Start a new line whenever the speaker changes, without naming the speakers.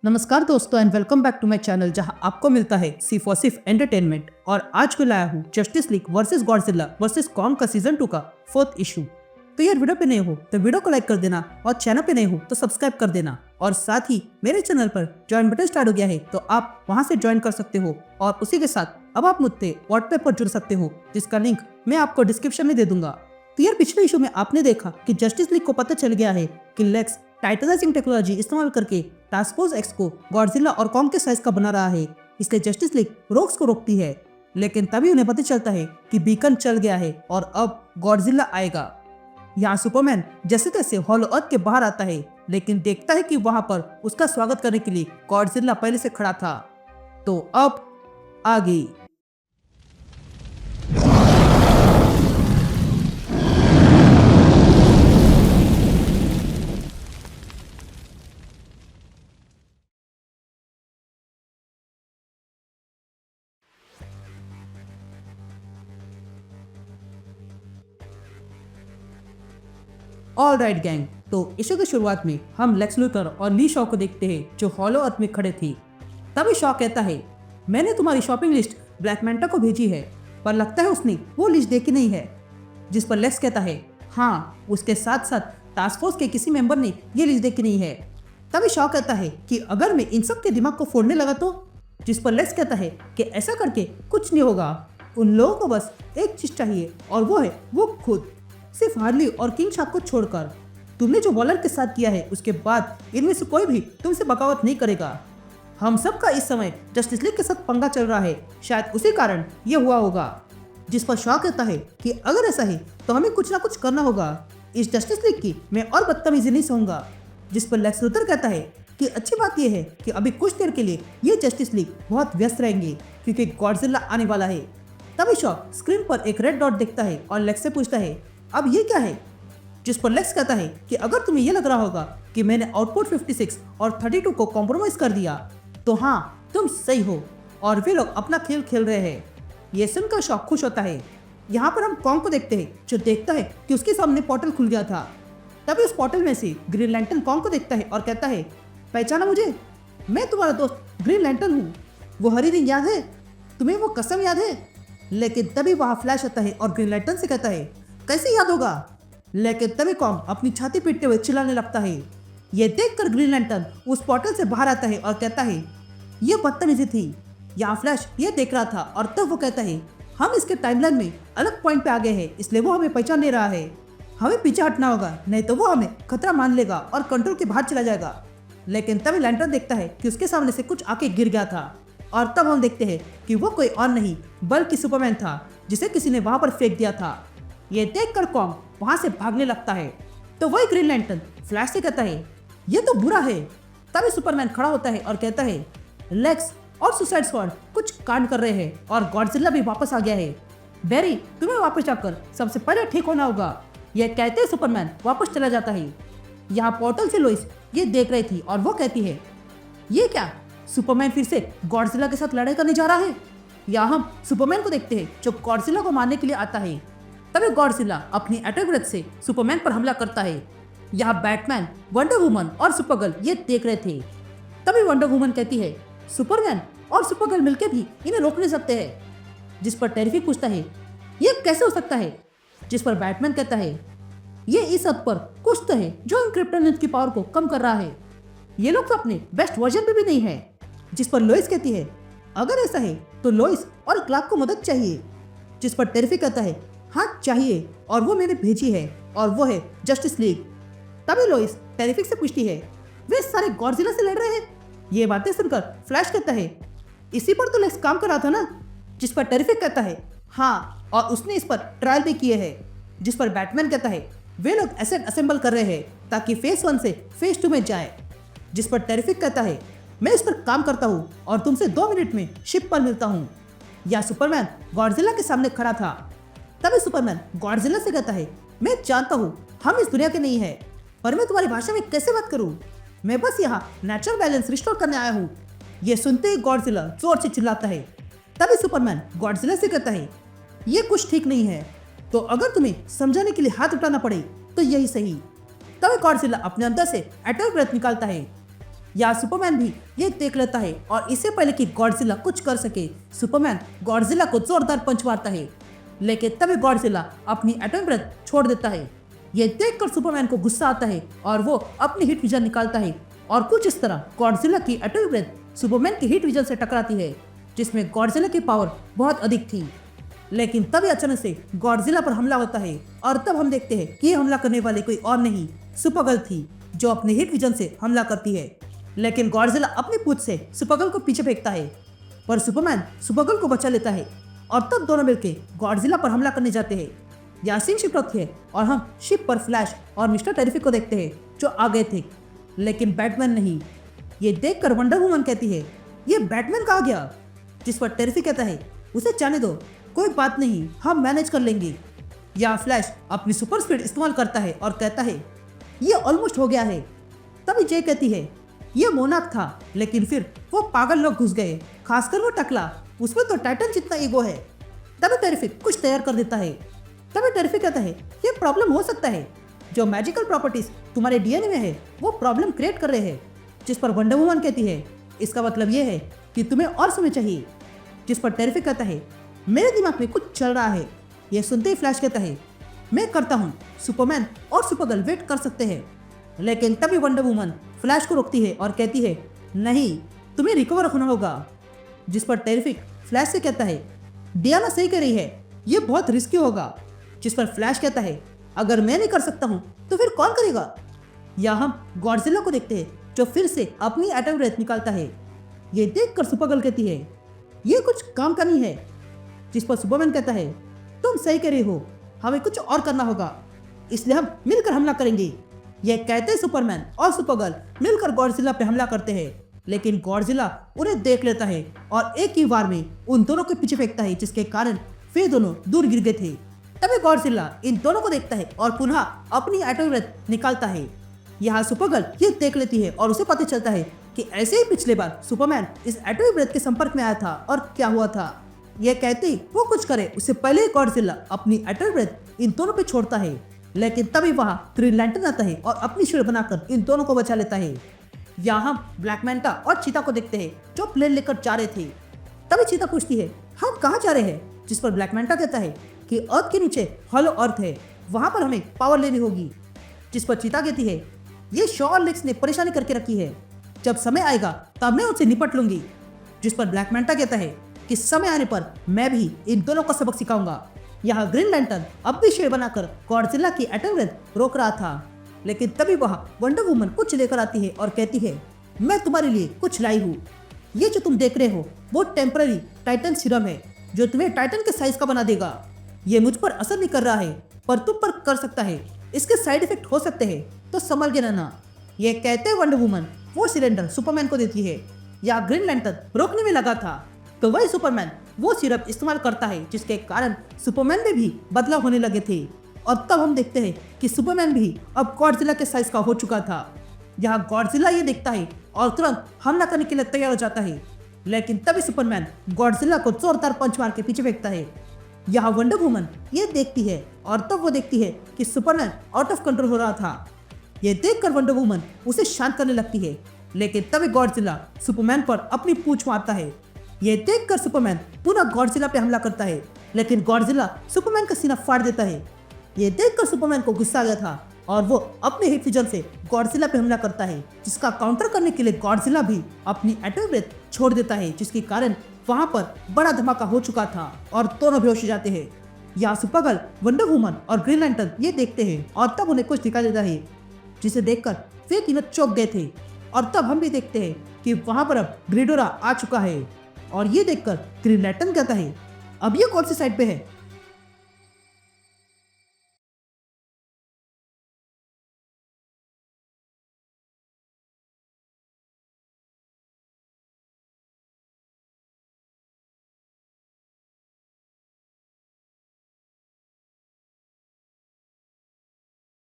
नमस्कार दोस्तों and welcome back to my channel जहां आपको मिलता है सिर्फ एंटरटेनमेंट। और आज को लाया हूं justice league versus Godzilla versus Kong का सीजन 2 का 4th इशू। तो यार वीडियो पे नए हो तो वीडियो को लाइक कर देना और चैनल पे नए हो तो सब्सक्राइब कर देना। और साथ ही मेरे चैनल पर ज्वाइन बटन स्टार्ट हो गया है तो आप वहां से ज्वाइन कर सकते हो। और उसी के साथ अब आप मुझसे व्हाट्सएप पर जुड़ सकते हो जिसका लिंक मैं आपको डिस्क्रिप्शन में दे दूंगा। तो यार पिछले इशू में आपने देखा कि जस्टिस लीग को पता चल गया है कि लेक्स टाइटनाइजिंग टेक्नोलॉजी इस्तेमाल करके टास्क फोर्स एक्स को गॉडजिला और कॉन्ग के साइज का बना रहा है, इसलिए जस्टिस लीग रोक्स को रोकती है। लेकिन तभी उन्हें पता चलता है कि बीकन चल गया है और अब गॉडजिला आएगा। यहाँ सुपरमैन जैसे तैसे हॉलो अर्थ के बाहर आता है, लेकिन देखता है कि वहां पर उसका स्वागत करने के लिए गॉडजिला पहले से खड़ा था। तो अब आगे ऑल राइट गैंग, तो इशू की शुरुआत में हम लेक्स लूथर और ली शॉ को देखते हैं जो हॉलो अर्थ में खड़े थे। तभी शॉ कहता है, मैंने तुम्हारी शॉपिंग लिस्ट ब्लैक मैंटा को भेजी है, पर लगता है उसने वो लिस्ट देखी नहीं है। जिस पर लेक्स कहता है, हाँ उसके साथ साथ टास्क फोर्स के किसी मेंबर ने ये लिस्ट देखी नहीं है। तभी शॉ कहता है कि अगर मैं इन सब के दिमाग को फोड़ने लगा तो। जिस पर लेक्स कहता है कि ऐसा करके कुछ नहीं होगा, उन लोगों को बस एक चीज चाहिए और वो है वो खुद, सिर्फ हार्ली और किंग शार्क को छोड़कर। तुमने जो वॉलर के साथ किया है उसके बाद इनमें से कोई भी तुमसे बगावत नहीं करेगा। हम सब का इस समय जस्टिस लीग के साथ पंगा चल रहा है, शायद उसी कारण ये हुआ होगा। जिस पर शॉ कहता है कि अगर ऐसा है तो हमें कुछ ना कुछ करना होगा, इस जस्टिस लीग की मैं और बदतमीजी नहीं सहूंगा। जिस पर लेक्स लूथर कहता है कि अच्छी बात यह है कि अभी कुछ देर के लिए ये जस्टिस लीग बहुत व्यस्त रहेंगे क्योंकि गॉडजिला आने वाला है। तभी शॉ स्क्रीन पर एक रेड डॉट देखता है और लेक्स से पूछता है, अब ये क्या है? जिस पर लेक्स कहता है कि अगर तुम्हें यह लग रहा होगा कि मैंने आउटपुट 56 और 32 को कॉम्प्रोमाइज कर दिया तो हाँ तुम सही हो और वे लोग अपना खेल खेल रहे हैं। ये सुनकर शॉ खुश होता है। यहाँ पर हम कॉन्ग को देखते हैं जो देखता है कि उसके सामने पोर्टल खुल गया था। तभी उस पोर्टल में से ग्रीन लैंटर्न कॉन्ग को देखता है और कहता है, पहचाना मुझे? मैं तुम्हारा दोस्त ग्रीन लैंटर्न हूँ। वो हरी रिंग याद है? तुम्हें वो कसम याद है? लेकिन तभी वहाँ फ्लैश आता है और ग्रीन लैंटर्न से कहता है, कैसे याद होगा? लेकिन तभी कॉन्ग अपनी छाती पीटते हुए चिल्लाने लगता है। यह देखकर ग्रीन लैंटर्न उस पोर्टल से बाहर आता है और कहता है, यह बदतमीजी थी। यहाँ फ्लैश ये देख रहा था और तब वो कहता है, हम इसके टाइमलाइन में अलग पॉइंट पे आ गए हैं, इसलिए वो हमें पहचान नहीं रहा है। हमें पीछे हटना होगा, नहीं तो वो हमें खतरा मान लेगा और कंट्रोल के बाहर चला जाएगा। लेकिन तभी लैंटर्न देखता है कि उसके सामने से कुछ आके गिर गया था और तब हम देखते हैं कि वो कोई और नहीं बल्कि सुपरमैन था जिसे किसी ने वहां पर फेंक दिया था। ये देखकर कॉन्ग वहां से भागने लगता है तो वही ग्रीन लैंटर्न फ्लैश से कहता है, ये तो बुरा है। तभी सुपरमैन खड़ा होता है और कहता है, लेक्स और सुसाइड स्क्वाड कुछ कांड कर रहे हैं और गॉडजिला भी वापस आ गया है। बैरी तुम्हें वापस जाकर सबसे पहले ठीक होना होगा। यह कहते ही सुपरमैन वापस चला जाता है। यहाँ पोर्टल से लोइस ये देख रही थी और वो कहती है, ये क्या? सुपरमैन फिर से गॉडजिला के साथ लड़ाई करने जा रहा है। यहाँ हम सुपरमैन को देखते हैं जो गॉडजिला को मारने के लिए आता है। तभी गॉडजिला अपनी अटैक ब्रेथ से सुपरमैन पर हमला करता है। यहाँ बैटमैन, वंडर वुमन और सुपरगर्ल ये देख रहे थे। तभी वंडर वुमन कहती है, सुपरमैन और सुपरगर्ल मिलकर भी इन्हें रोक नहीं सकते हैं। जिस पर टेरिफिक पूछता है, ये कैसे हो सकता है? जिस पर बैटमैन कहता है, ये इस हद पर कुछ तो है जो इन क्रिप्टोनाइट की पावर को कम कर रहा है। ये लोग तो अपने बेस्ट वर्जन पे भी नहीं है। जिस पर लोइस कहती है, अगर ऐसा है तो लोइस और क्लार्क को मदद चाहिए। जिस पर टेरिफिक कहता है, हाँ चाहिए और वो मैंने भेजी है और वो है जस्टिस लीग। तभी लोइस टेरिफिक से पूछती है, वे सारे गॉडजिला से लड़ रहे हैं? ये बातें सुनकर फ्लैश कहता है, इसी पर तो लेक्स काम कर रहा था ना? जिस पर टेरिफिक कहता है, हाँ और उसने इस पर ट्रायल भी किए हैं। जिस पर बैटमैन कहता है, वे लोग एसेट असेंबल कर रहे हैं ताकि फेज 1 से फेज 2 में जाए। जिस पर टेरिफिक कहता है, मैं इस पर काम करता हूँ और तुमसे 2 मिनट में शिप पर मिलता हूँ। या सुपरमैन गॉडजिला के सामने खड़ा था। तभी सुपरमैन गॉडजिला से कहता है, मैं जानता हूँ हम इस दुनिया के नहीं है, पर मैं तुम्हारी भाषा में कैसे बात करूँ? मैं बस यहाँ नेचुरल बैलेंस रिस्टोर करने आया हूँ। ये सुनते ही गॉडजिला जोर से चिल्लाता है। तभी सुपरमैन गॉडजिला से कहता है, ये कुछ ठीक नहीं है, तो अगर तुम्हें समझाने के लिए हाथ उठाना पड़े तो यही सही। तभी गॉडजिला अपने अंदर से अटैक ब्रेथ निकालता है या सुपरमैन भी ये देख लेता है और इससे पहले कि गॉडजिला कुछ कर सके सुपरमैन गॉडजिला को जोरदार पंच मारता है, लेकिन तभी गॉडजिला अपनी एटॉमिक ब्रेथ छोड़ देता है। ये देखकर सुपरमैन को गुस्सा आता है और वो अपनी हीट विजन निकालता है और कुछ इस तरह गॉडजिला की एटॉमिक ब्रेथ सुपरमैन की हीट विजन से टकराती है, जिसमें गॉडजिला की पावर बहुत अधिक थी। लेकिन तभी अचानक से गॉडजिला पर हमला होता है और तब हम देखते हैं कि ये हमला करने वाले कोई और नहीं सुपरगर्ल थी, जो अपने हीट विजन से हमला करती है। लेकिन गॉडजिला अपनी पूंछ से सुपरगर्ल को पीछे फेंकता है, पर सुपरमैन सुपरगर्ल को बचा लेता है और तब दोनों मिलकर गॉडजिला पर हमला करने जाते हैं। यहाँ सीन शिफ्ट होती है और हम शिप पर फ्लैश और मिस्टर टेरिफिक को देखते हैं जो आ गए थे, लेकिन बैटमैन नहीं। ये देखकर वंडर वुमन कहती है ये बैटमैन कहाँ गया, जिस पर टेरिफिक कहता है उसे जाने दो, कोई बात नहीं, हम मैनेज कर लेंगे। यहाँ फ्लैश अपनी सुपर स्पीड इस्तेमाल करता है और कहता है ये ऑलमोस्ट हो गया है। तभी जे कहती है ये मोनाक था, लेकिन फिर वो पागल लोग घुस गए, खासकर वो टकला, उसमें तो टाइटन जितना ईगो है। तभी टेरिफिक कुछ तैयार कर देता है। तभी टेरिफिक कहता है ये प्रॉब्लम हो सकता है, जो मैजिकल प्रॉपर्टीज तुम्हारे डीएनए में है वो प्रॉब्लम क्रिएट कर रहे हैं। जिस पर वंडर वुमन कहती है इसका मतलब ये है कि तुम्हें और समय चाहिए। जिस पर टेरिफिक कहता है मेरे दिमाग में कुछ चल रहा है। यह सुनते ही फ्लैश कहता है मैं करता हूँ, सुपरमैन और सुपरगर्ल वेट कर सकते हैं। लेकिन तभी वंडर वुमन फ्लैश को रोकती है और कहती है नहीं, तुम्हें रिकवर होना होगा। जिस पर टेरिफिक फ्लैश से कहता है डियाना सही कह रही है, ये बहुत रिस्की होगा। जिस पर फ्लैश कहता है अगर मैं नहीं कर सकता हूँ तो फिर कौन करेगा। या हम गॉडजिला को देखते हैं जो फिर से अपनी एटॉमिक ब्रेथ निकालता है। ये देखकर सुपरगर्ल कहती है ये कुछ काम का नहीं है। जिस पर सुपरमैन कहता है तुम सही कह रही हो, हमें कुछ और करना होगा, इसलिए हम मिलकर हमला करेंगे। यह कहते सुपरमैन और सुपरगर्ल मिलकर गॉडजिला पे हमला करते हैं, लेकिन गॉडजिला उन्हें देख लेता है और एक ही बार में उन दोनों के पीछे फेंकता है, जिसके कारण वे दोनों दूर गिर गए थे। तभी गॉडजिला इन दोनों को देखता है और पुनः अपनी एटॉमिक ब्रेथ निकालता है। यहाँ सुपरगर्ल ये देख लेती है और उसे पता चलता है कि ऐसे ही पिछले बार सुपरमैन इस एटॉमिक ब्रेथ के संपर्क में आया था और क्या हुआ था। यह कहते ही वो कुछ करे उससे पहले गॉडजिला अपनी एटॉमिक ब्रेथ इन दोनों पे छोड़ता है, लेकिन तभी वहाँ ग्रीन लैंटर्न आता है और अपनी शील्ड बनाकर इन दोनों को बचा लेता है। यहाँ हम ब्लैक मैंटा और चीता को देखते हैं जो प्लेन लेकर जा रहे थे। तभी चीता पूछती है हम कहाँ जा रहे हैं, जिस पर ब्लैक मैंटा कहता है कि अर्थ के नीचे हॉलो अर्थ है, वहां पर हमें पावर लेनी होगी। जिस पर चीता कहती है ये शॉ और लेक्स ने परेशानी करके रखी है, जब समय आएगा तब मैं उनसे निपट लूंगी। जिस पर ब्लैक मैंटा कहता है कि समय आने पर मैं भी इन दोनों को सबक सिखाऊंगा। यहाँ ग्रीन लैंटर्न अब भी शेड बनाकर गॉडजिला की एटॉमिक ब्रेथ रोक रहा था, लेकिन तभी वहाँ वंडर वुमन कुछ लेकर आती है और कहती है मैं तुम्हारे लिए कुछ लाई हूँ। ये जो तुम देख रहे हो वो टेम्पररी टाइटन सीरम है जो तुम्हें टाइटन के साइज का बना देगा। ये मुझ पर असर नहीं कर रहा है पर तुम पर कर सकता है, इसके साइड इफेक्ट हो सकते हैं, तो संभल के रहना। ये कहते वंडर वुमन वो सिलेंडर सुपरमैन को देती है। या ग्रीन लैंटर्न रोकने में लगा था तो वही सुपरमैन वो सिरप इस्तेमाल करता है, जिसके कारण सुपरमैन में भी बदलाव होने लगे थे। और तब हम देखते हैं कि सुपरमैन भी अब गॉडजिला के साइज का हो चुका था। यहाँ गॉडजिला ये देखता है और तुरंत हमला करने के लिए तैयार हो जाता है, लेकिन तभी सुपरमैन गॉडजिला को जोरदार पंच मार के पीछे फेंकता है। यहाँ वंडर वुमन ये देखती है और तब वो देखती है कि सुपरमैन आउट ऑफ कंट्रोल हो रहा था। ये देखकर वंडर वुमन उसे शांत करने लगती है, लेकिन तभी गॉडजिला सुपरमैन पर अपनी पूंछ मारता है। ये देखकर सुपरमैन पूरा गॉडजिला पे हमला करता है, लेकिन गॉडजिला सुपरमैन का सीना फाड़ देता है। ये देखकर सुपरमैन को गुस्सा आ गया था और वो अपने हीट फिजन से गॉडजिला पे हमला करता है, जिसका काउंटर करने के लिए गॉडजिला भी अपनी एटॉमिक ब्रेथ छोड़ देता है, जिसके कारण वहां पर बड़ा धमाका हो चुका था और दोनों बेहोश हो जाते हैं। यहाँ सुपरगर्ल, वंडर वुमन और ग्रीन लैंटर्न ये देखते हैं और तब उन्हें कुछ दिखाई देता है, जिसे देखकर वे तीनों चौंक गए थे। और तब हम भी देखते हैं कि वहां पर अब ग्रिडोरा आ चुका है और ये देखकर ग्रीन लैंटर्न कहता है अब ये कौन सी साइड पे है,